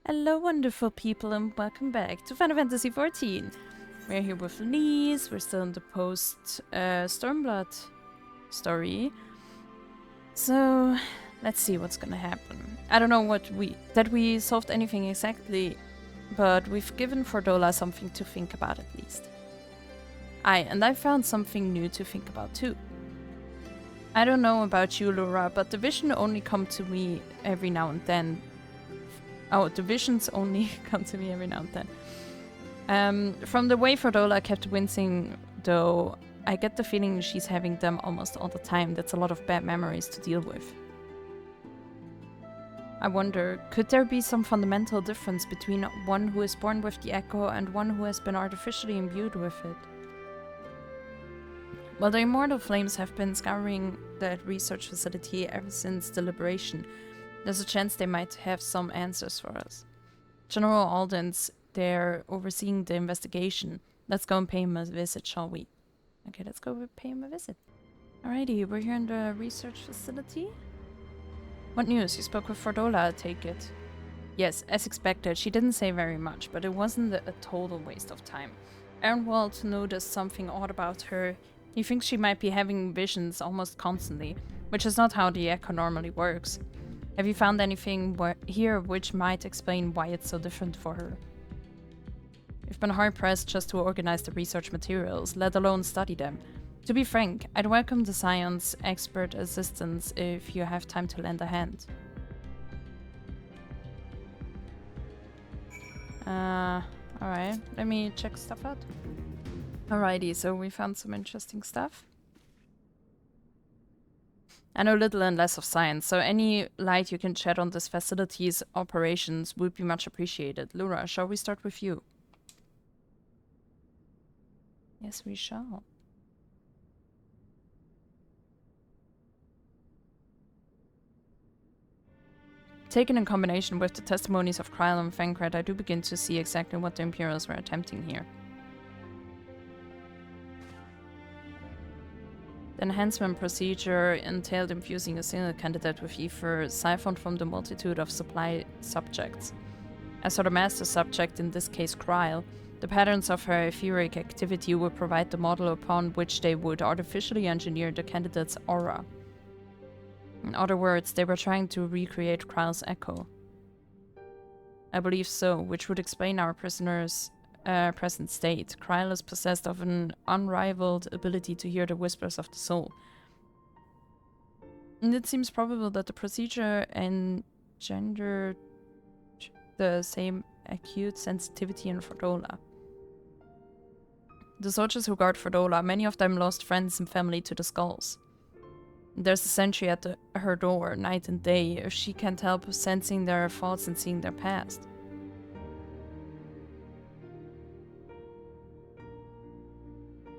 Hello, wonderful people, and welcome back to Final Fantasy XIV. We're here with Lise. We're still in the Post-Stormblood story. So, let's see what's gonna happen. I don't know that we solved anything exactly, but we've given Fordola something to think about at least. And I found something new to think about too. I don't know about you, Laura, but the vision only come to me every now and then. Oh, the visions only come to me every now and then. From the way Fordola kept wincing, though, I get the feeling she's having them almost all the time. That's a lot of bad memories to deal with. I wonder, could there be some fundamental difference between one who is born with the echo and one who has been artificially imbued with it? Well, the Immortal Flames have been scouring that research facility ever since the liberation. There's a chance they might have some answers for us. General Alden's there overseeing the investigation. Let's go and pay him a visit, shall we? Okay, let's go pay him a visit. Alrighty, we're here in the research facility. What news? You spoke with Fordola, I take it. Yes, as expected. She didn't say very much, but it wasn't a total waste of time. Ernwald noticed something odd about her. He thinks she might be having visions almost constantly, which is not how the echo normally works. Have you found anything here which might explain why it's so different for her? We've been hard-pressed just to organize the research materials, let alone study them. To be frank, I'd welcome the science expert assistance if you have time to lend a hand. Alright, let me check stuff out. Alrighty, so we found some interesting stuff. I know little and less of science, so any light you can shed on this facility's operations would be much appreciated. Laura, shall we start with you? Yes, we shall. Taken in combination with the testimonies of Kryl and Fankred, I do begin to see exactly what the Imperials were attempting here. The enhancement procedure entailed infusing a single candidate with ether siphoned from the multitude of supply subjects. As for the master subject, in this case Kryl, the patterns of her etheric activity would provide the model upon which they would artificially engineer the candidate's aura. In other words, they were trying to recreate Kryl's echo. I believe so, which would explain our prisoner's present state. Kryl is possessed of an unrivaled ability to hear the whispers of the soul. And it seems probable that the procedure engendered the same acute sensitivity in Fordola. The soldiers who guard Fordola, many of them lost friends and family to the skulls. There's a sentry at her door, night and day, if she can't help sensing their thoughts and seeing their past.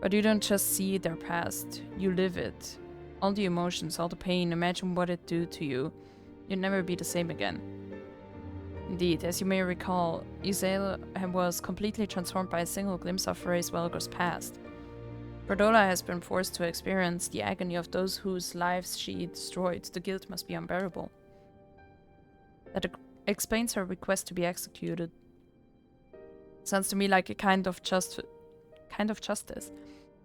But you don't just see their past, you live it. All the emotions, all the pain, imagine what it'd do to you. You'd never be the same again. Indeed, as you may recall, Isael was completely transformed by a single glimpse of Ray's Velgar's past. Fordola has been forced to experience the agony of those whose lives she destroyed. The guilt must be unbearable. That explains her request to be executed. Sounds to me like a kind of justice.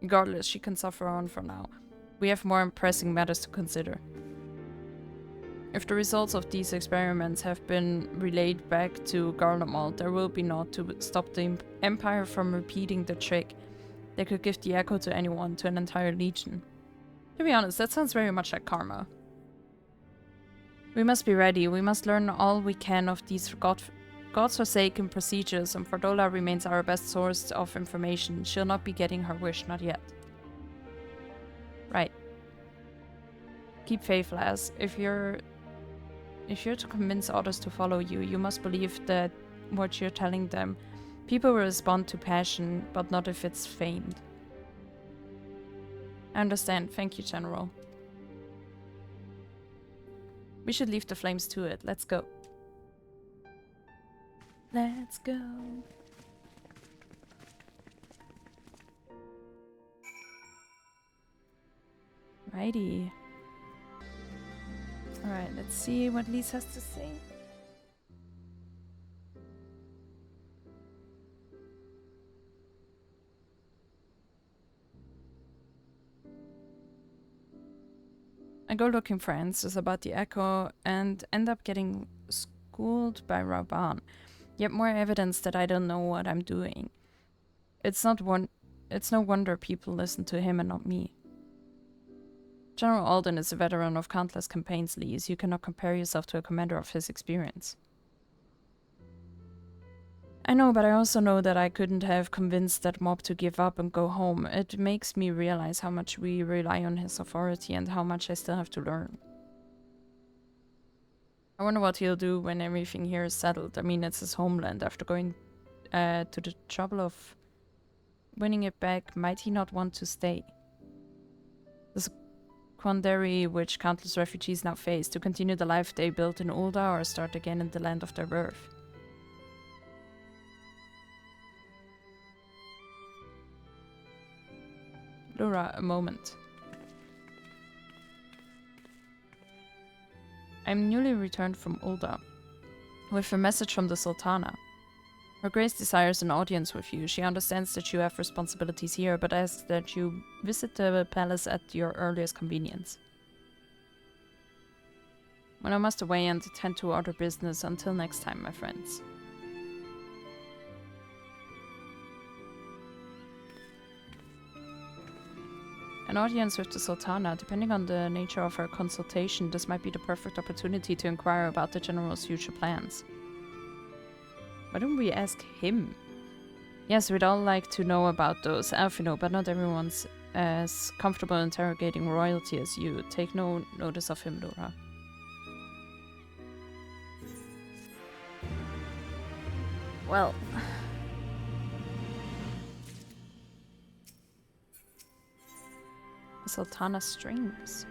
Regardless, she can suffer on for now. We have more pressing matters to consider. If the results of these experiments have been relayed back to Garlemald, there will be naught to stop the Empire from repeating the trick. They could give the echo to anyone, to an entire legion. To be honest, that sounds very much like karma. We must be ready. We must learn all we can of these godforsaken procedures, and Fordola remains our best source of information. She'll not be getting her wish, not yet. Right. Keep faith, lass. If you're to convince others to follow you, you must believe that what you're telling them. People will respond to passion, but not if it's feigned. I understand. Thank you, General. We should leave the flames to it. Let's go. Let's go. Righty. Alright, let's see what Lise has to say. I go looking for answers about the echo and end up getting schooled by Raban. Yet more evidence that I don't know what I'm doing. It's no wonder people listen to him and not me. General Alden is a veteran of countless campaigns, Lise. You cannot compare yourself to a commander of his experience. I know, but I also know that I couldn't have convinced that mob to give up and go home. It makes me realize how much we rely on his authority and how much I still have to learn. I wonder what he'll do when everything here is settled. I mean, it's his homeland. After going to the trouble of winning it back, might he not want to stay? There's a quandary which countless refugees now face, to continue the life they built in Ulda or start again in the land of their birth. Laura, a moment. I'm newly returned from Ulda, with a message from the Sultana. Her Grace desires an audience with you. She understands that you have responsibilities here, but asks that you visit the palace at your earliest convenience. Well, I must away and attend to other business. Until next time, my friends. An audience with the Sultana. Depending on the nature of her consultation, this might be the perfect opportunity to inquire about the General's future plans. Why don't we ask him? Yes, we'd all like to know about those, Alfino, but not everyone's as comfortable interrogating royalty as you. Take no notice of him, Laura. Well... Sultana strings.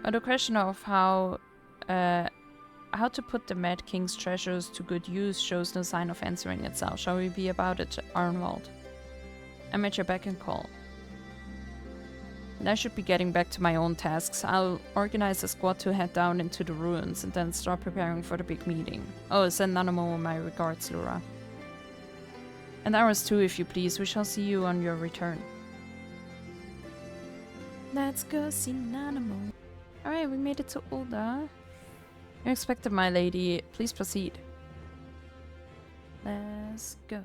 But the question of how to put the Mad King's treasures to good use shows no sign of answering itself. Shall we be about it, Arnwald? I'm at your beck and call. And I should be getting back to my own tasks. I'll organize a squad to head down into the ruins and then start preparing for the big meeting. Oh, send Nanamo my regards, Laura. And ours too, if you please. We shall see you on your return. Let's go see Nanamo. Alright, we made it to Ulda. You're expected, my lady. Please proceed. Let's go.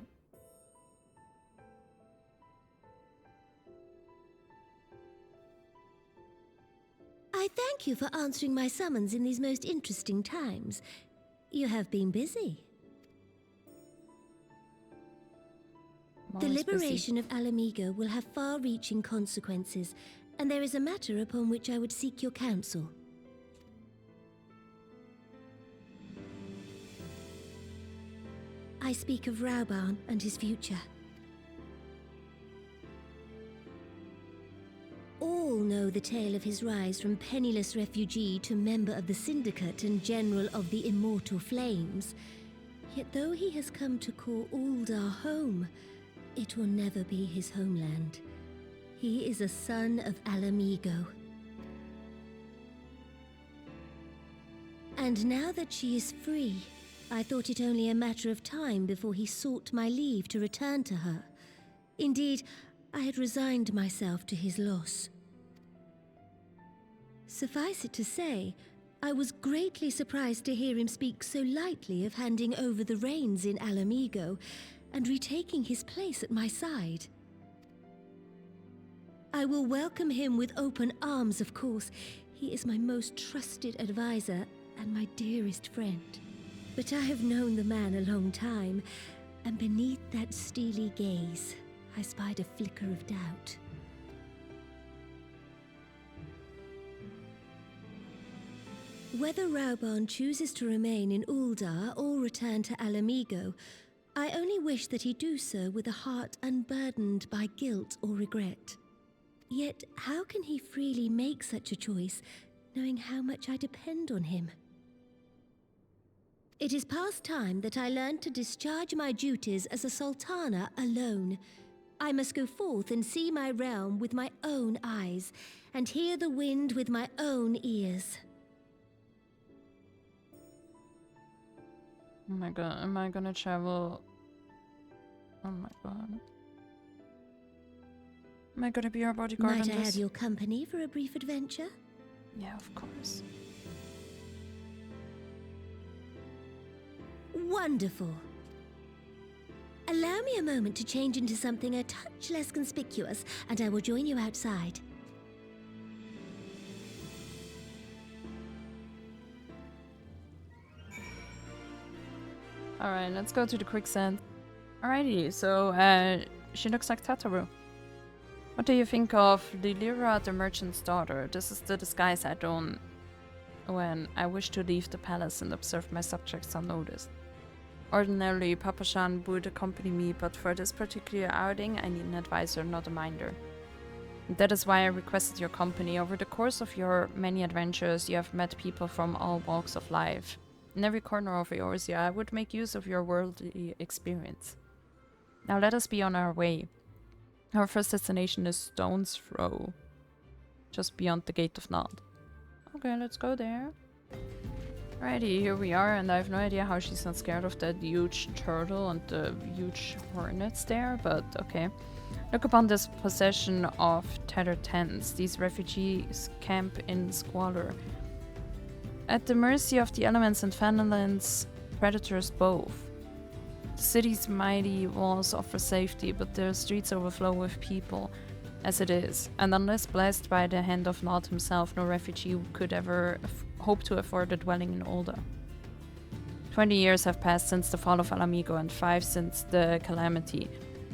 I thank you for answering my summons in these most interesting times. You have been busy. The liberation of Ala Mhigo will have far-reaching consequences, and there is a matter upon which I would seek your counsel. I speak of Rauban and his future. All know the tale of his rise from penniless refugee to member of the Syndicate and General of the Immortal Flames. Yet though he has come to call Ulda home, it will never be his homeland. He is a son of Ala Mhigo. And now that she is free, I thought it only a matter of time before he sought my leave to return to her. Indeed, I had resigned myself to his loss. Suffice it to say, I was greatly surprised to hear him speak so lightly of handing over the reins in Ala Mhigo and retaking his place at my side. I will welcome him with open arms, of course. He is my most trusted advisor and my dearest friend. But I have known the man a long time, and beneath that steely gaze, I spied a flicker of doubt. Whether Rauban chooses to remain in Ulda or return to Ala Mhigo, I only wish that he do so with a heart unburdened by guilt or regret. Yet, how can he freely make such a choice, knowing how much I depend on him? It is past time that I learned to discharge my duties as a Sultana alone. I must go forth and see my realm with my own eyes, and hear the wind with my own ears. Oh my god, am I gonna travel? Oh my god. Am I gonna be your bodyguard on Might I this? have your company for a brief adventure? Yeah, of course. Wonderful. Allow me a moment to change into something a touch less conspicuous, and I will join you outside. Alright, let's go to the quicksand. Alrighty, so she looks like Tataru. What do you think of Lolorito, the merchant's daughter? This is the disguise I don when I wish to leave the palace and observe my subjects unnoticed. Ordinarily, Papa-chan would accompany me, but for this particular outing, I need an advisor, not a minder. And that is why I requested your company. Over the course of your many adventures, you have met people from all walks of life. In every corner of Eorzea, I would make use of your worldly experience. Now let us be on our way. Our first destination is Stone's Throw, just beyond the Gate of Nod. Okay, let's go there. Alrighty, here we are, and I have no idea how she's not scared of that huge turtle and the huge hornets there, but okay. Look upon this possession of tattered tents. These refugees camp in squalor, at the mercy of the elements and Fanalan's predators both. The city's mighty walls offer safety, but their streets overflow with people, as it is, and unless blessed by the hand of Nod himself, no refugee could ever hope to afford a dwelling in Ul'dah. 20 years have passed since the fall of Ala Mhigo and 5 since the calamity,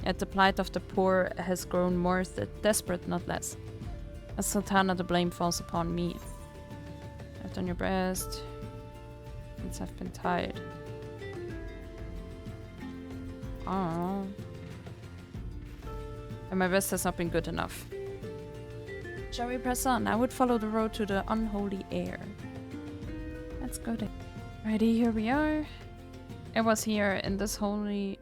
yet the plight of the poor has grown more desperate, not less. As Sultana, the blame falls upon me. I've done your best since I've been tied. Oh. And my best has not been good enough. Shall we press on? I would follow the road to the unholy air. Let's go there. Righty, here we are. It was here, in this holy,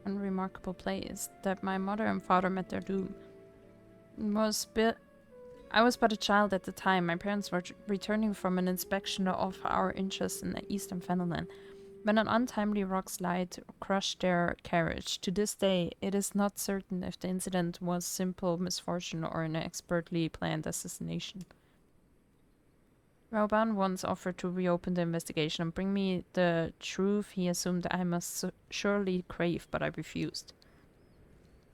unremarkable place, that my mother and father met their doom. I was but a child at the time. My parents were returning from an inspection of our interests in the eastern Fanalan, when an untimely rock slide crushed their carriage. To this day, it is not certain if the incident was simple misfortune or an expertly planned assassination. Rauban once offered to reopen the investigation and bring me the truth he assumed I must surely crave, but I refused.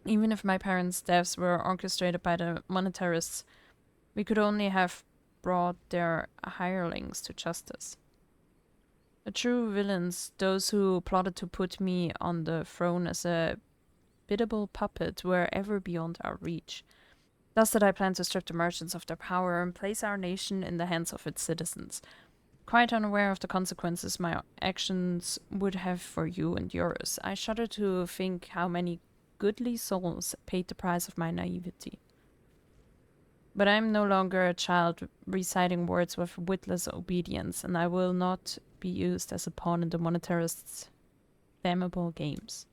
Even if my parents' deaths were orchestrated by the monetarists, we could only have brought their hirelings to justice. The true villains, those who plotted to put me on the throne as a biddable puppet, were ever beyond our reach. Thus did I plan to strip the merchants of their power and place our nation in the hands of its citizens, quite unaware of the consequences my actions would have for you and yours. I shudder to think how many goodly souls paid the price of my naivety. But I am no longer a child reciting words with witless obedience, and I will not be used as a pawn in the monetarists' damnable games.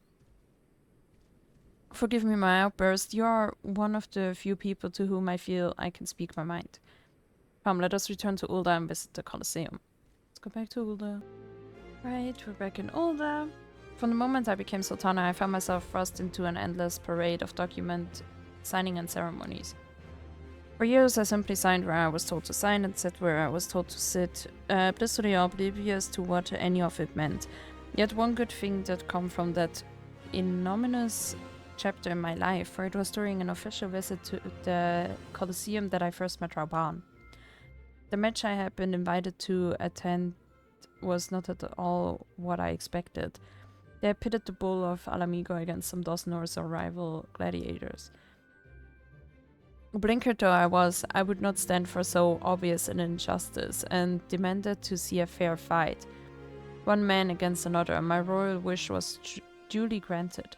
Forgive me my outburst. You are one of the few people to whom I feel I can speak my mind. Come, let us return to Ul'dah and visit the Colosseum. Let's go back to Ul'dah. Right, we're back in Ul'dah. From the moment I became Sultana, I found myself thrust into an endless parade of document signing and ceremonies. For years I simply signed where I was told to sign and sat where I was told to sit, blissfully oblivious to what any of it meant. Yet one good thing did come from that ignominious chapter in my life, for it was during an official visit to the Colosseum that I first met Rauban. The match I had been invited to attend was not at all what I expected. They had pitted the bull of Ala Mhigo against some dozen or so rival gladiators. Blinkered though I was, I would not stand for so obvious an injustice, and demanded to see a fair fight. One man against another, and my royal wish was duly granted.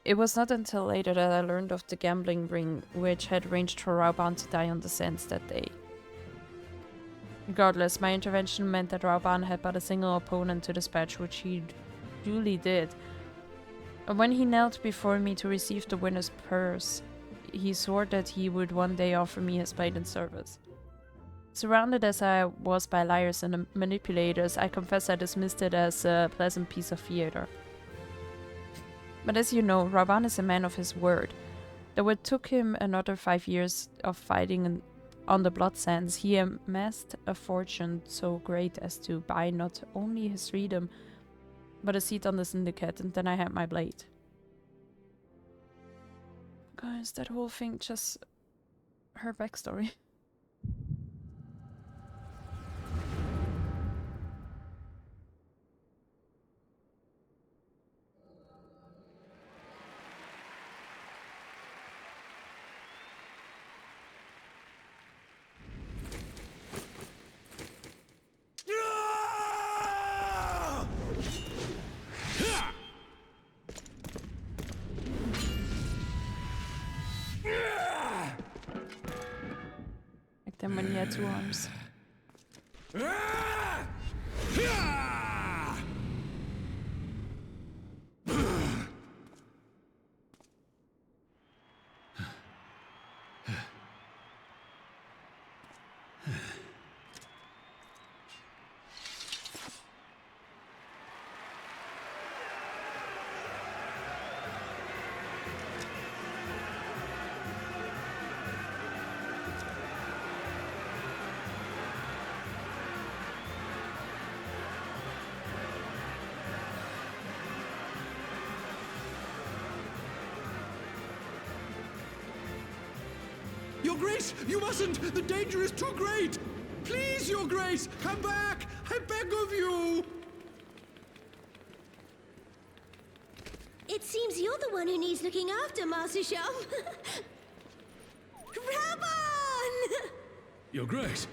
It was not until later that I learned of the gambling ring which had arranged for Rauban to die on the sands that day. Regardless, my intervention meant that Rauban had but a single opponent to dispatch, which he duly did. And when he knelt before me to receive the winner's purse, he swore that he would one day offer me his maiden service. Surrounded as I was by liars and manipulators, I confess I dismissed it as a pleasant piece of theater. But as you know, Rauban is a man of his word. Though it took him another 5 years of fighting on the Blood Sands, he amassed a fortune so great as to buy not only his freedom, but a seat on the Syndicate, and then I had my blade. Guys, that whole thing just... her backstory. Like them when he had 2 arms. Your Grace, you mustn't! The danger is too great! Please, Your Grace, come back! I beg of you! It seems you're the one who needs looking after, Master Sham. Raban! Your Grace,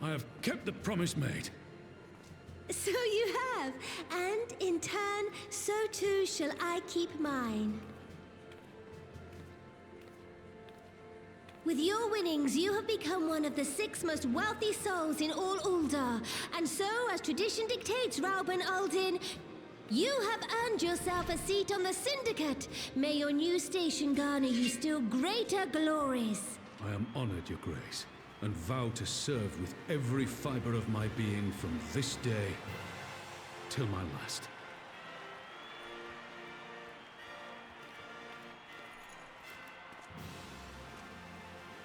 I have kept the promise made. So you have, and in turn, so too shall I keep mine. With your winnings, you have become one of the 6 most wealthy souls in all Uldar. And so, as tradition dictates, Rauben Aldin, you have earned yourself a seat on the Syndicate. May your new station garner you still greater glories. I am honored, Your Grace, and vow to serve with every fiber of my being from this day till my last.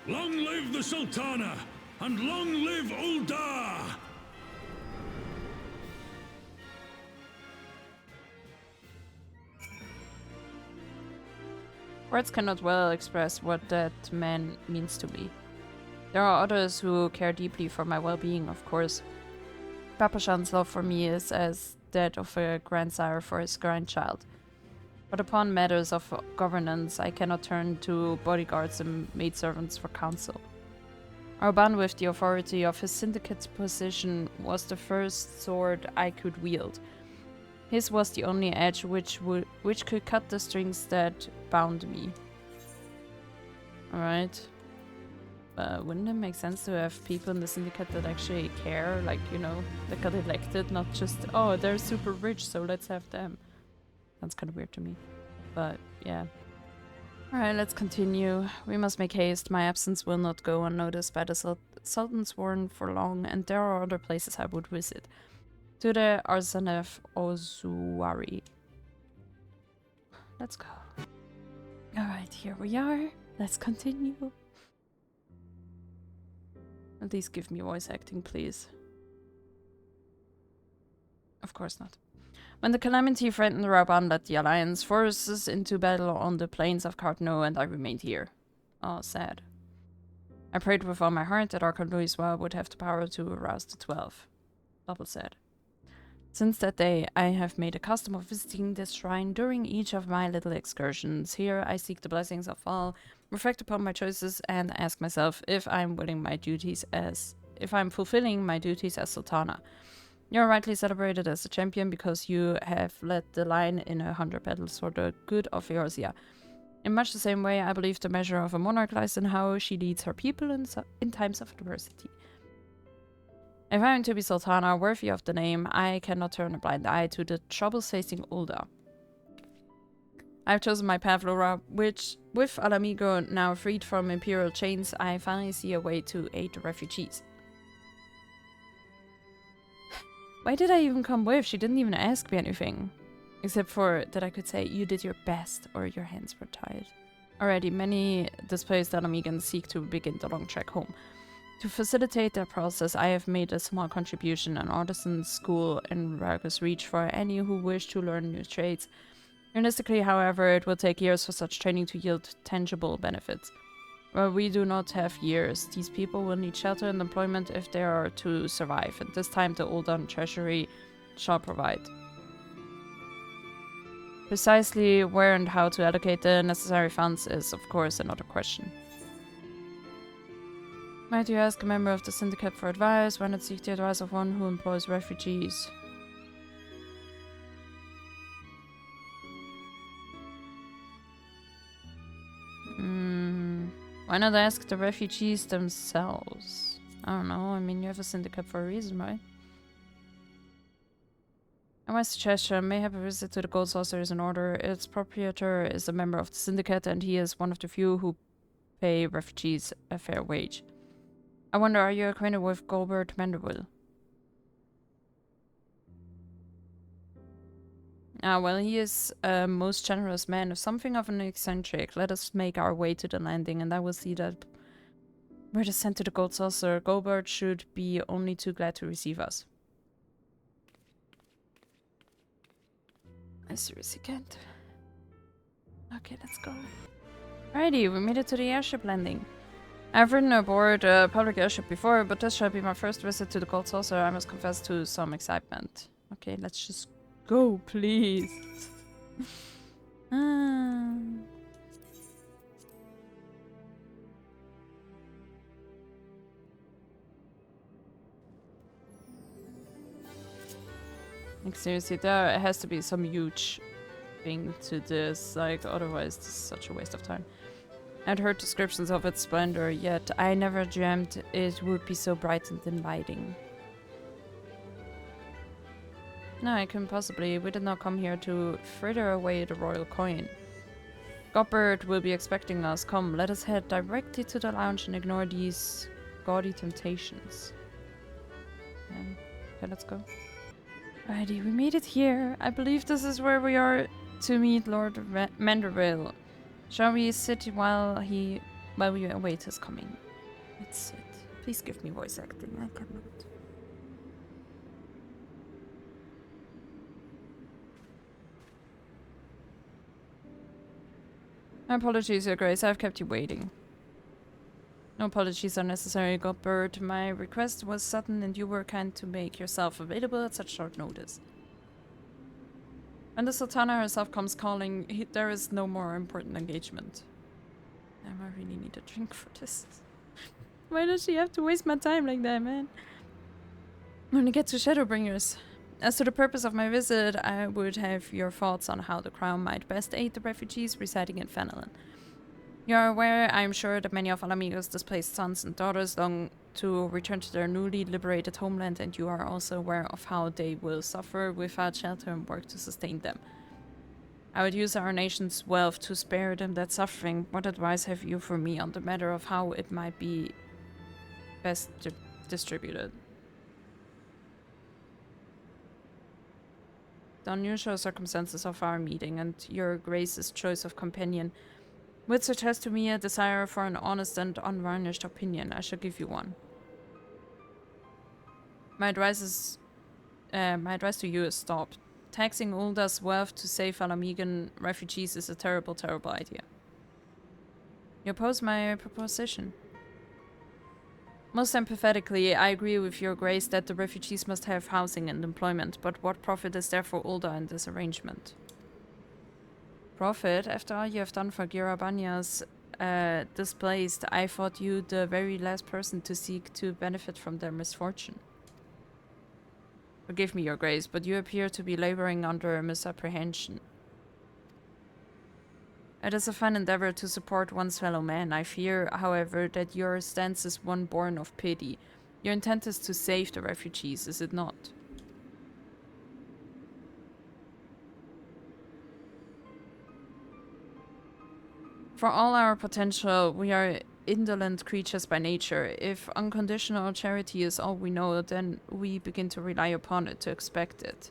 Long live the Sultana, and long live Uldar! Words cannot well express what that man means to me. There are others who care deeply for my well-being, of course. Papa Shan's love for me is as that of a grandsire for his grandchild. But upon matters of governance, I cannot turn to bodyguards and maidservants for counsel. Arban, with the authority of his syndicate's position, was the first sword I could wield. His was the only edge which could cut the strings that bound me. Alright. Wouldn't it make sense to have people in the syndicate that actually care? Like, you know, that got elected, not just, oh, they're super rich, so let's have them. That's kind of weird to me, but yeah. Alright, let's continue. We must make haste. My absence will not go unnoticed by the Sultan's warrant for long, and there are other places I would visit. To the Arzanev Ozuari. Let's go. Alright, here we are. Let's continue. At least give me voice acting, please. Of course not. When the calamity threatened, Rauban led the Alliance forces into battle on the plains of Cartno, and I remained here. Oh, sad. I prayed with all my heart that Archon Louiswa would have the power to arouse the 12. Double sad. Since that day, I have made a custom of visiting this shrine during each of my little excursions. Here, I seek the blessings of all, reflect upon my choices, and ask myself if I'm fulfilling my duties as Sultana. You are rightly celebrated as a champion because you have led the line in 100 battles for the good of Eorzea. In much the same way, I believe the measure of a monarch lies in how she leads her people in times of adversity. If I am to be Sultana, worthy of the name, I cannot turn a blind eye to the troubles facing Uldar. I have chosen my path, Laura, which, with Ala Mhigo now freed from imperial chains, I finally see a way to aid the refugees. Why did I even come with? She didn't even ask me anything. Except for that I could say you did your best or your hands were tied. Already, many displaced Ala Mhigans seek to begin the long trek home. To facilitate that process, I have made a small contribution, an artisan school in Ragus Reach for any who wish to learn new trades. Realistically, however, it will take years for such training to yield tangible benefits. Well, we do not have years. These people will need shelter and employment if they are to survive, and this time the Uldan Treasury shall provide. Precisely where and how to allocate the necessary funds is, of course, another question. Might you ask a member of the syndicate for advice? Why not seek the advice of one who employs refugees? Why not ask the refugees themselves? I don't know, I mean, you have a syndicate for a reason, right? And my suggestion, may have a visit to the Gold Saucer is in order. Its proprietor is a member of the syndicate, and he is one of the few who pay refugees a fair wage. I wonder, are you acquainted with Gilbert Manderville? Ah, well, he is a most generous man, something of an eccentric. Let us make our way to the landing, and I will see that we're sent to the Gold Saucer. Gilbert should be only too glad to receive us. I seriously can't. Okay, let's go. Alrighty, we made it to the airship landing. I've ridden aboard a public airship before, but this shall be my first visit to the Gold Saucer. I must confess to some excitement. Okay, let's just go, please. Like, seriously, there has to be some huge thing to this, like, otherwise this is such a waste of time. I'd heard descriptions of its splendor, yet I never dreamt it would be so bright and inviting. No, I couldn't possibly. We did not come here to fritter away the royal coin. Gopert will be expecting us. Come, let us head directly to the lounge and ignore these gaudy temptations. Okay, let's go. Alrighty, we made it here. I believe this is where we are to meet Lord Manderville. Shall we sit while we await his coming? Let's sit. Please give me voice acting. I cannot. My apologies, Your Grace. I've kept you waiting. No apologies are necessary, Godbird. My request was sudden and you were kind to make yourself available at such short notice. When the Sultana herself comes calling, there is no more important engagement. Damn, I really need a drink for this. Why does she have to waste my time like that, man? When we get to Shadowbringers. As to the purpose of my visit, I would have your thoughts on how the Crown might best aid the refugees residing in Fenelon. You are aware, I am sure, that many of Ala Mhigo's displaced sons and daughters long to return to their newly liberated homeland, and you are also aware of how they will suffer without shelter and work to sustain them. I would use our nation's wealth to spare them that suffering. What advice have you for me on the matter of how it might be best distributed? The unusual circumstances of our meeting and your Grace's choice of companion would suggest to me a desire for an honest and unvarnished opinion. I shall give you one. My advice to you is stop. Taxing Ulda's wealth to save Ala Mhigan refugees is a terrible, terrible idea. You oppose my proposition. Most empathetically, I agree with your Grace that the refugees must have housing and employment, but what profit is there for Ulda in this arrangement? Profit? After all you have done for Girabanya's displaced, I thought you the very last person to seek to benefit from their misfortune. Forgive me, Your Grace, but you appear to be laboring under a misapprehension. It is a fine endeavor to support one's fellow man. I fear, however, that your stance is one born of pity. Your intent is to save the refugees, is it not? For all our potential, we are indolent creatures by nature. If unconditional charity is all we know, then we begin to rely upon it, to expect it.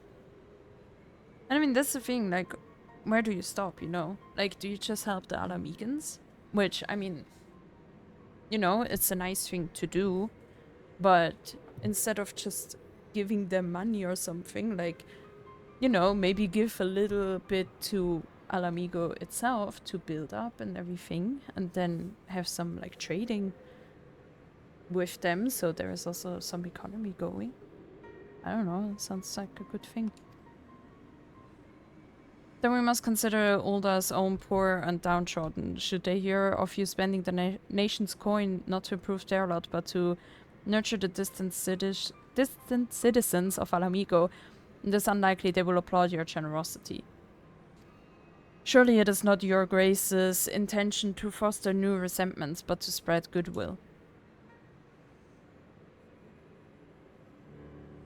And I mean, that's the thing, like, where do you stop, you know? Like, do you just help the Ala Mhigans? Which, I mean, you know, it's a nice thing to do, but instead of just giving them money or something, like, you know, maybe give a little bit to Ala Mhigo itself to build up and everything, and then have some, like, trading with them, so there is also some economy going. I don't know, it sounds like a good thing. Then we must consider Ulda's own poor and downtrodden. Should they hear of you spending the nation's coin not to improve their lot, but to nurture the distant citizens of Ala Mhigo, it is unlikely they will applaud your generosity. Surely it is not your grace's intention to foster new resentments, but to spread goodwill.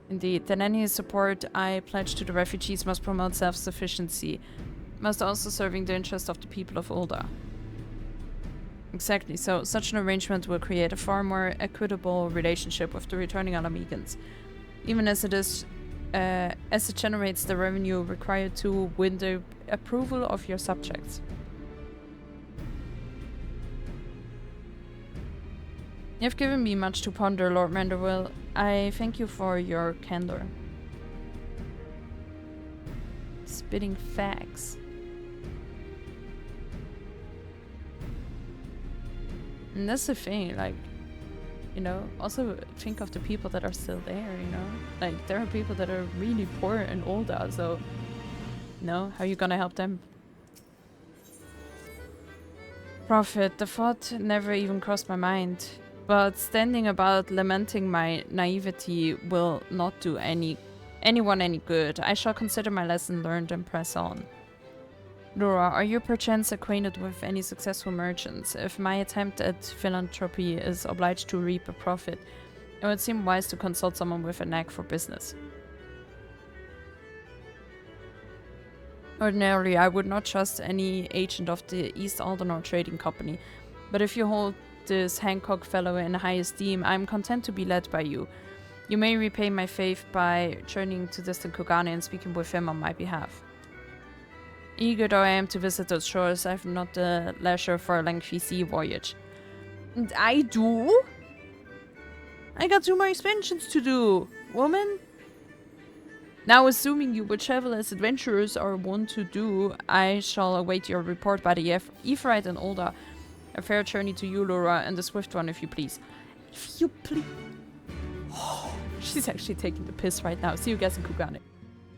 Indeed, then any support I pledge to the refugees must promote self-sufficiency, must also serving the interest of the people of Ulda. Exactly, so such an arrangement will create a far more equitable relationship with the returning Ala Mhigans, even as it generates the revenue required to win the approval of your subjects. You have given me much to ponder, Lord Manderville. I thank you for your candor. Spitting facts. And that's the thing, like, you know, also think of the people that are still there, you know? Like, there are people that are really poor and older, so, you know, how are you gonna help them? Prophet, the thought never even crossed my mind. But standing about lamenting my naivety will not do anyone any good. I shall consider my lesson learned and press on. Laura, are you perchance acquainted with any successful merchants? If my attempt at philanthropy is obliged to reap a profit, it would seem wise to consult someone with a knack for business. Ordinarily, I would not trust any agent of the East Aldenor Trading Company, but if you hold this Hancock fellow in high esteem, I am content to be led by you. You may repay my faith by journeying to distant Kogane and speaking with him on my behalf. Eager though I am to visit those shores, I have not the leisure for a lengthy sea voyage. And I do? I got 2 more expansions to do, woman. Now, assuming you will travel as adventurers are wont to do, I shall await your report by the Ephraite and Ulda. A fair journey to you, Laura, and a swift one, if you please. If you please. Oh, she's actually taking the piss right now. See you guys in Kogane.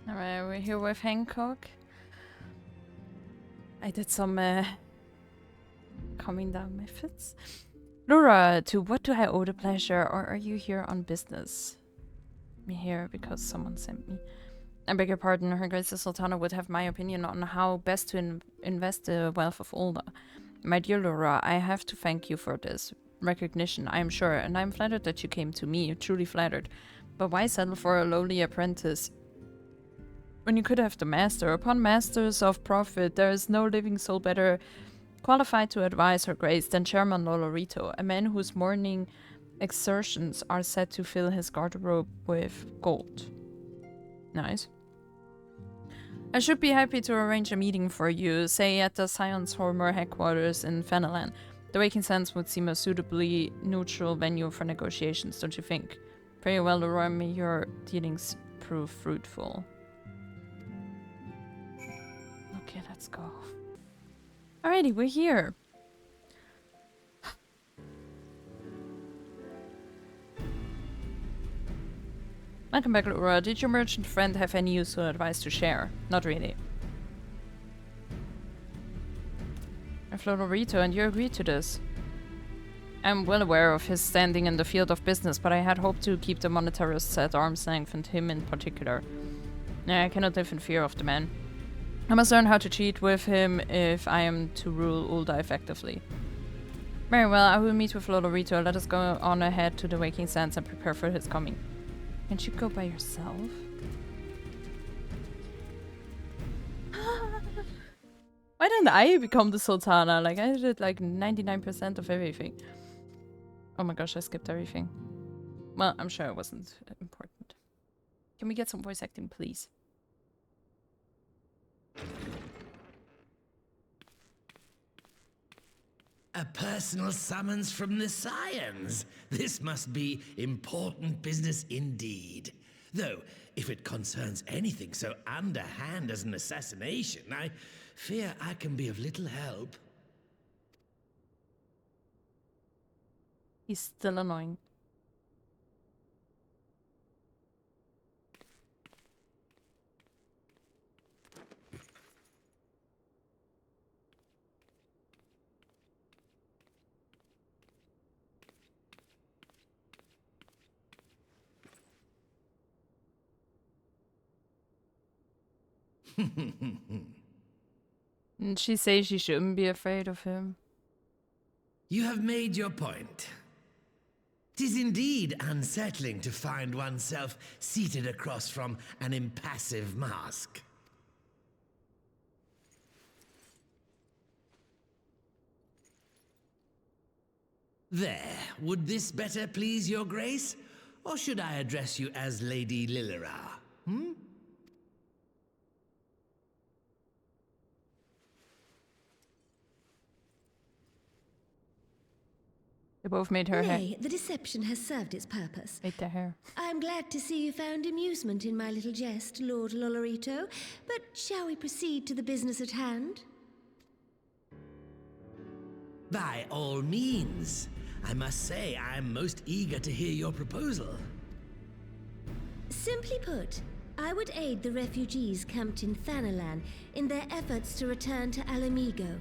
Alright, we're here with Hancock. I did some calming down my fits. Laura, to what do I owe the pleasure, or are you here on business? I'm here because someone sent me. I beg your pardon, Her Grace the Sultana would have my opinion on how best to invest the wealth of Ulda. My dear Laura, I have to thank you for this recognition, I am sure, and I am flattered that you came to me, truly flattered. But why settle for a lowly apprentice when you could have the master? Upon masters of profit, there is no living soul better qualified to advise Her Grace than Chairman Lolorito, a man whose morning exertions are said to fill his garderobe with gold. Nice. I should be happy to arrange a meeting for you, say at the Science Hormor headquarters in Fenelon. The Waking Sands would seem a suitably neutral venue for negotiations, don't you think? Very well, Laura, may your dealings prove fruitful. Okay, let's go. Alrighty, we're here. Welcome back, Laura. Did your merchant friend have any useful advice to share? Not really. I've Lolorito, and you agreed to this. I'm well aware of his standing in the field of business, but I had hoped to keep the monetarists at arm's length, and him in particular. I cannot live in fear of the man. I must learn how to cheat with him if I am to rule Ulda effectively. Very well, I will meet with Lolorito. Let us go on ahead to the Waking Sands and prepare for his coming. Can't you go by yourself? Why didn't I become the Sultana? Like, I did like 99% of everything. Oh my gosh, I skipped everything. Well, I'm sure it wasn't important. Can we get some voice acting, please? A personal summons from the Scions. This must be important business indeed. Though, if it concerns anything so underhand as an assassination, I fear I can be of little help. He's still annoying. And she says she shouldn't be afraid of him. You have made your point. 'Tis indeed unsettling to find oneself seated across from an impassive mask. There, would this better please your grace? Or should I address you as Lady Lilira? They both made her hair. Nay, the deception has served its purpose. Made their hair. I'm glad to see you found amusement in my little jest, Lord Lolorito. But shall we proceed to the business at hand? By all means. I must say I'm most eager to hear your proposal. Simply put, I would aid the refugees camped in Thanalan in their efforts to return to Ala Mhigo.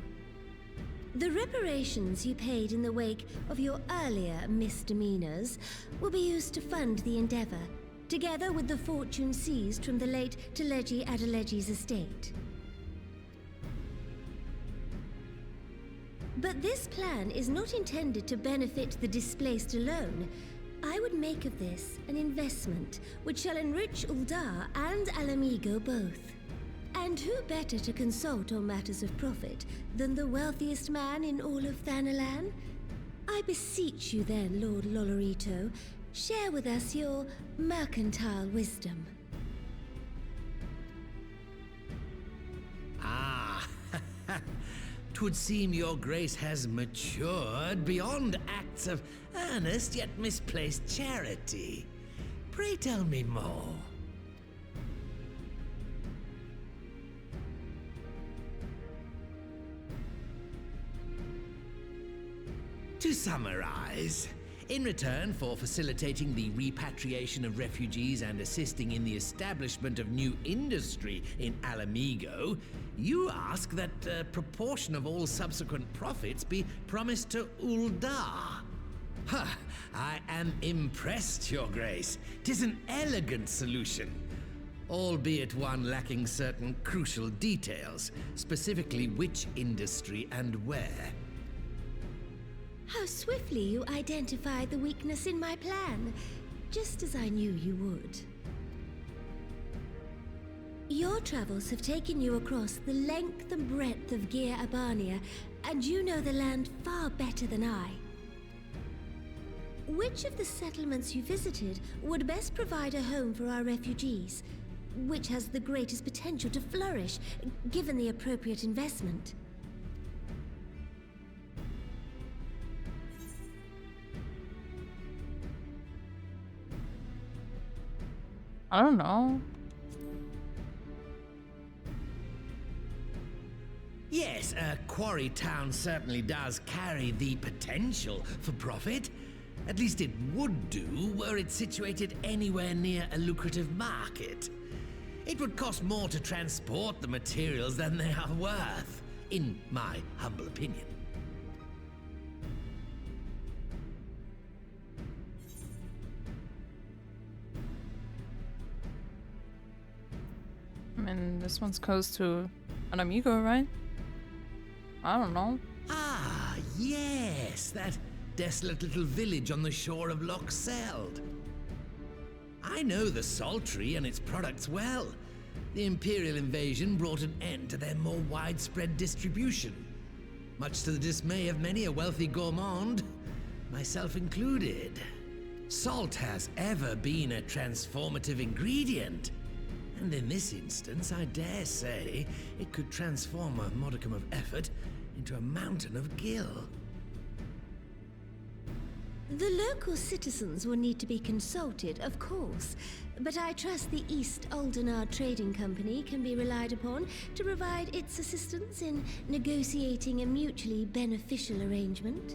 The reparations you paid in the wake of your earlier misdemeanors will be used to fund the endeavor, together with the fortune seized from the late Teleji Adeleji's estate. But this plan is not intended to benefit the displaced alone. I would make of this an investment which shall enrich Uldar and Ala Mhigo both. And who better to consult on matters of profit than the wealthiest man in all of Thanalan? I beseech you then, Lord Lolorito, share with us your mercantile wisdom. Ah, 'twould seem your grace has matured beyond acts of earnest yet misplaced charity. Pray tell me more. To summarize, in return for facilitating the repatriation of refugees and assisting in the establishment of new industry in Ala Mhigo, you ask that a proportion of all subsequent profits be promised to Uldar. Ha! I am impressed, Your Grace. 'Tis an elegant solution, albeit one lacking certain crucial details, specifically which industry and where. How swiftly you identified the weakness in my plan, just as I knew you would. Your travels have taken you across the length and breadth of Gir Abania, and you know the land far better than I. Which of the settlements you visited would best provide a home for our refugees? Which has the greatest potential to flourish, given the appropriate investment? I don't know. Yes, a quarry town certainly does carry the potential for profit. At least it would do were it situated anywhere near a lucrative market. It would cost more to transport the materials than they are worth, in my humble opinion. I mean, this one's close to Ala Mhigo, right? I don't know. Ah, yes, that desolate little village on the shore of Loch Seld. I know the Saltery and its products well. The Imperial invasion brought an end to their more widespread distribution, much to the dismay of many a wealthy gourmand, myself included. Salt has ever been a transformative ingredient, And in this instance, I dare say, it could transform a modicum of effort into a mountain of gil. The local citizens will need to be consulted, of course, but I trust the East Aldenar Trading Company can be relied upon to provide its assistance in negotiating a mutually beneficial arrangement.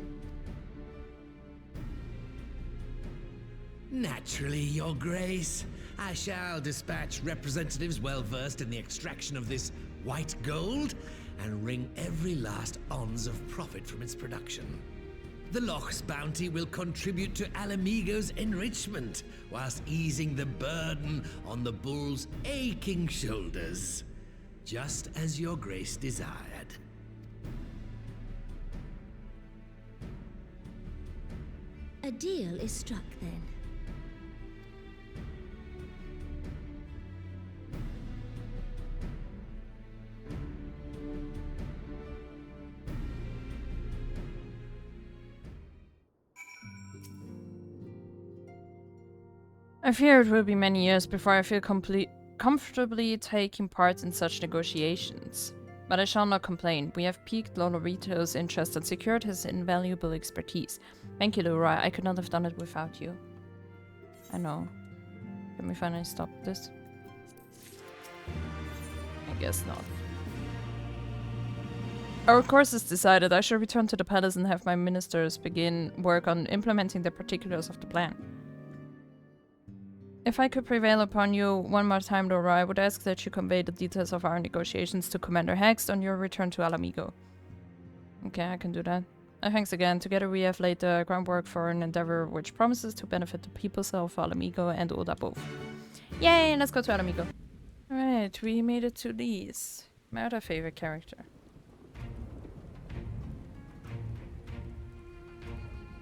Naturally, Your Grace. I shall dispatch representatives well versed in the extraction of this white gold and wring every last ons of profit from its production. The Loch's bounty will contribute to Ala Mhigo's enrichment, whilst easing the burden on the bull's aching shoulders, just as Your Grace desired. A deal is struck then. I fear it will be many years before I feel comfortably taking part in such negotiations. But I shall not complain. We have piqued Lolorito's interest and secured his invaluable expertise. Thank you, Laura. I could not have done it without you. I know. Can we finally stop this? I guess not. Our course is decided. I shall return to the palace and have my ministers begin work on implementing the particulars of the plan. If I could prevail upon you one more time, Laura, I would ask that you convey the details of our negotiations to Commander Hext on your return to Ala Mhigo. Okay, I can do that. Thanks again. Together we have laid the groundwork for an endeavor which promises to benefit the peoples of Ala Mhigo and Ulda both. Yay, let's go to Ala Mhigo. Alright, we made it to Lise, my other favorite character.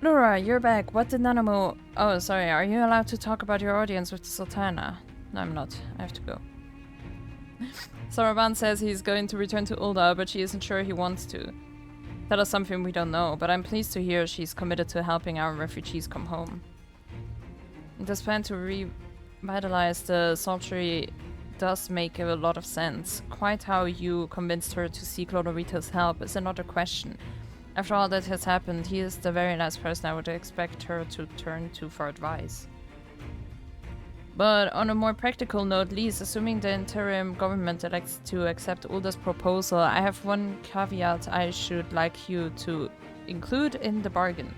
Laura, you're back. What did Nanamo... Oh, sorry. Are you allowed to talk about your audience with the Sultana? No, I'm not. I have to go. Saravan says he's going to return to Ulda, but she isn't sure he wants to. That is something we don't know, but I'm pleased to hear she's committed to helping our refugees come home. This plan to revitalize the Saltery does make a lot of sense. Quite how you convinced her to seek Lolorito's help is another question. After all that has happened, he is the very last person I would expect her to turn to for advice. But on a more practical note, Lise, assuming the interim government elects to accept Ulda's proposal, I have one caveat I should like you to include in the bargain.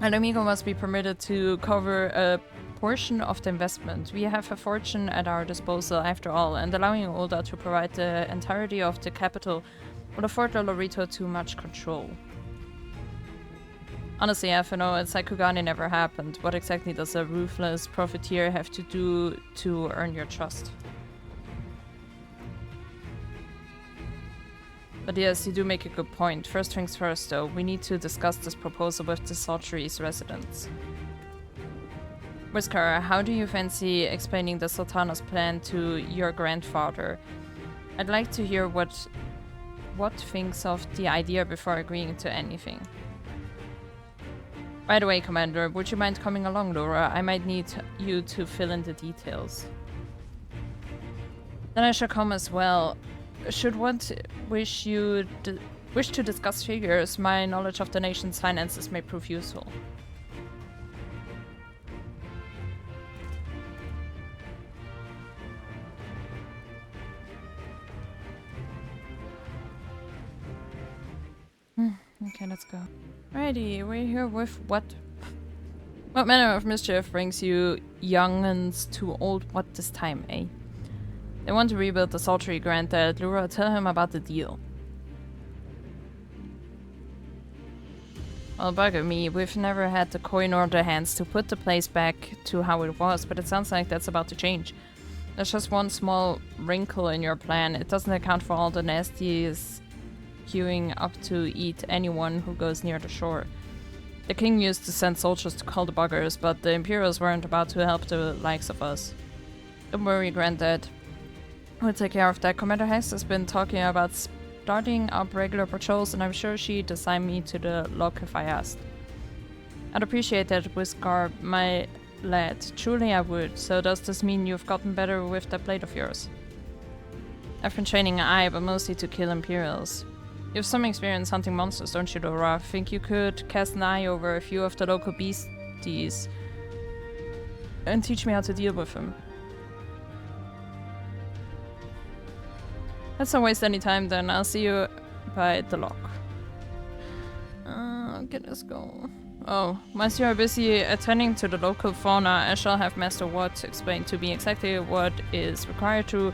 Ala Mhigo must be permitted to cover a portion of the investment. We have a fortune at our disposal after all, and allowing Ulda to provide the entirety of the capital would afford Lolorito too much control. Honestly, FNO and Saikugani never happened. What exactly does a ruthless profiteer have to do to earn your trust? But yes, you do make a good point. First things first though, we need to discuss this proposal with the Saltery's residents. Wiscar, how do you fancy explaining the Sultana's plan to your grandfather? I'd like to hear what thinks of the idea before agreeing to anything. By the way, Commander, would you mind coming along, Laura? I might need you to fill in the details. Then I shall come as well. Should one wish to discuss figures, my knowledge of the nation's finances may prove useful. Okay, let's go. Alrighty, we're here with what? What manner of mischief brings you young'uns to old what this time, eh? They want to rebuild the Saltery, granted. Laura, tell him about the deal. Well, bugger me, we've never had the coin or the hands to put the place back to how it was, but it sounds like that's about to change. There's just one small wrinkle in your plan. It doesn't account for all the nasties queuing up to eat anyone who goes near the shore. The king used to send soldiers to call the buggers, but the Imperials weren't about to help the likes of us. Don't worry, Granddad. We'll take care of that. Commander Hext has been talking about starting up regular patrols, and I'm sure she'd assign me to the lock if I asked. I'd appreciate that, Wiscar. My lad. Truly I would. So does this mean you've gotten better with that blade of yours? I've been training an eye, but mostly to kill Imperials. You have some experience hunting monsters, don't you, Dora? Think you could cast an eye over a few of the local beasties and teach me how to deal with them? Let's not waste any time then. I'll see you by the lock. Okay, let's go. Oh, whilst you are busy attending to the local fauna, I shall have Master Watt explain to me exactly what is required to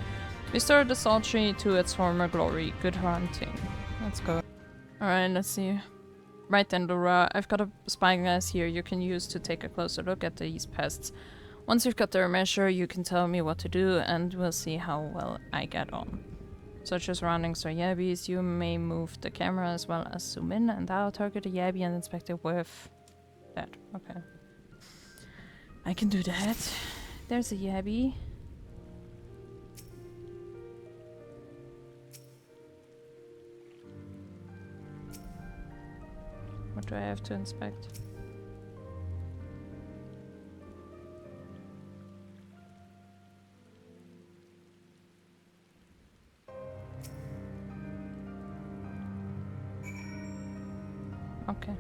restore the Saltery to its former glory. Good hunting. Let's go. Alright, let's see. Right then, Laura, I've got a spyglass here you can use to take a closer look at these pests. Once you've got their measure, you can tell me what to do, and we'll see how well I get on. Search your surroundings for yabbies. You may move the camera as well as zoom in and out, target a yabby and inspect it with that. Okay. I can do that. There's a yabby. What do I have to inspect? Okay.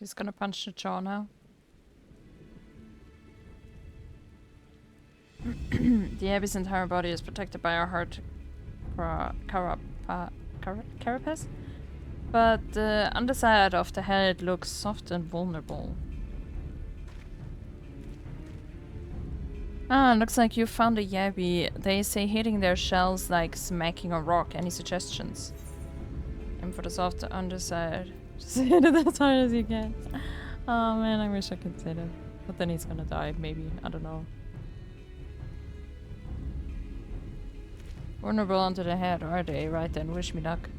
He's gonna punch the jaw now. The abyss entire body is protected by a hard carapace, but the underside of the head looks soft and vulnerable. Ah, looks like you found a yabby. They say hitting their shells like smacking a rock. Any suggestions? Aim for the soft underside. Just hit it as hard as you can. Oh man, I wish I could say that. But then he's gonna die, maybe. I don't know. Vulnerable onto the head, are they? Right then, wish me luck.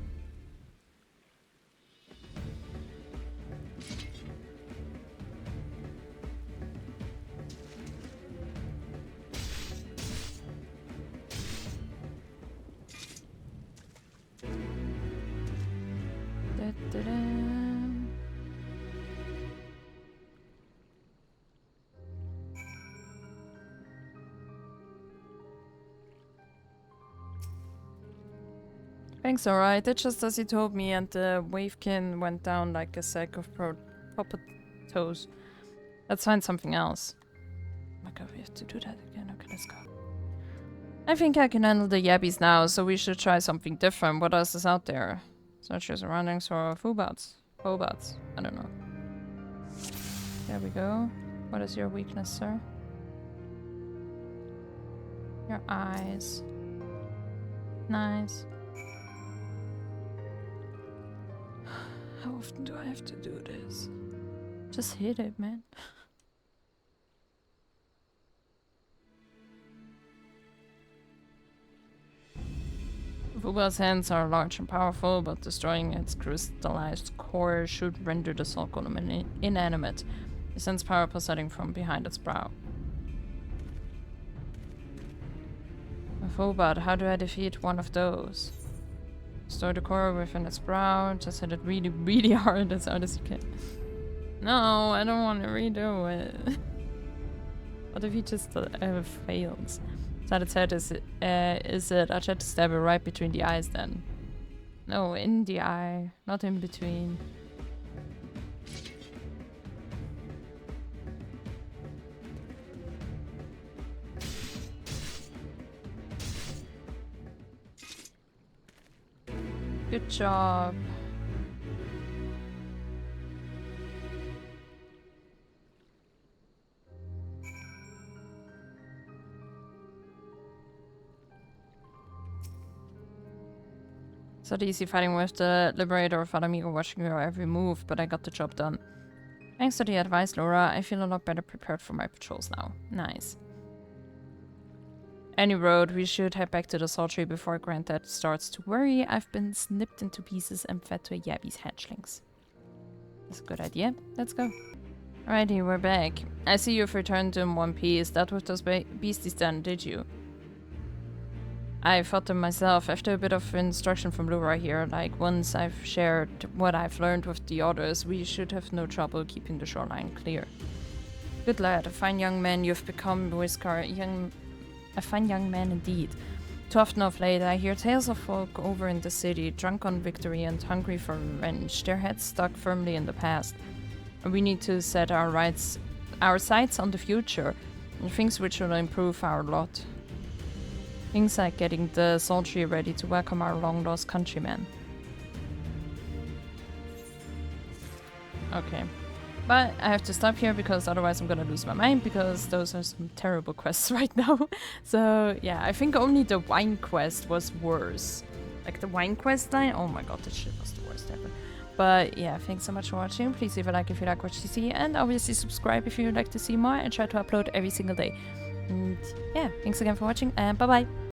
Thanks, alright. It's just as he told me, and the wavekin went down like a sack of potatoes. Let's find something else. Oh my god, we have to do that again. Okay, let's go. I think I can handle the yabbies now, so we should try something different. What else is out there? Search your surroundings for foobats. Foobats. I don't know. There we go. What is your weakness, sir? Your eyes. Nice. How often do I have to do this? Just hit it, man. Fuba's hands are large and powerful, but destroying its crystallized core should render the soul golem inanimate. It sends power pulsating from behind its brow. A Fubat, how do I defeat one of those? Store the core within its brow, just hit it really, really hard as you can. No, I don't want to redo it. What if he just fails? Inside its head, is it? I tried to stab it right between the eyes then. No, in the eye, not in between. Good job. It's not easy fighting with the Liberator of Ala Mhigo watching your every move, but I got the job done. Thanks to the advice, Laura, I feel a lot better prepared for my patrols now. Nice. Any road, we should head back to the Saltery before Granddad starts to worry. I've been snipped into pieces and fed to a yabby's hatchlings. That's a good idea. Let's go. Alrighty, we're back. I see you've returned in one piece. That with those beasties then, did you? I thought to myself, after a bit of instruction from Laura here, like once I've shared what I've learned with the others, we should have no trouble keeping the shoreline clear. Good lad, a fine young man you've become, Wiscar. A fine young man indeed. Too often of late I hear tales of folk over in the city, drunk on victory and hungry for revenge, their heads stuck firmly in the past. And we need to set our sights on the future, and things which will improve our lot. Things like getting the Saltery ready to welcome our long-lost countrymen. Okay. But I have to stop here because otherwise I'm gonna lose my mind, because those are some terrible quests right now. So yeah, I think only the wine quest was worse. Like the wine quest line, oh my god, that shit was the worst ever. But yeah, thanks so much for watching. Please leave a like if you like what you see, and obviously subscribe if you'd like to see more. I try to upload every single day. And yeah, thanks again for watching, and bye bye!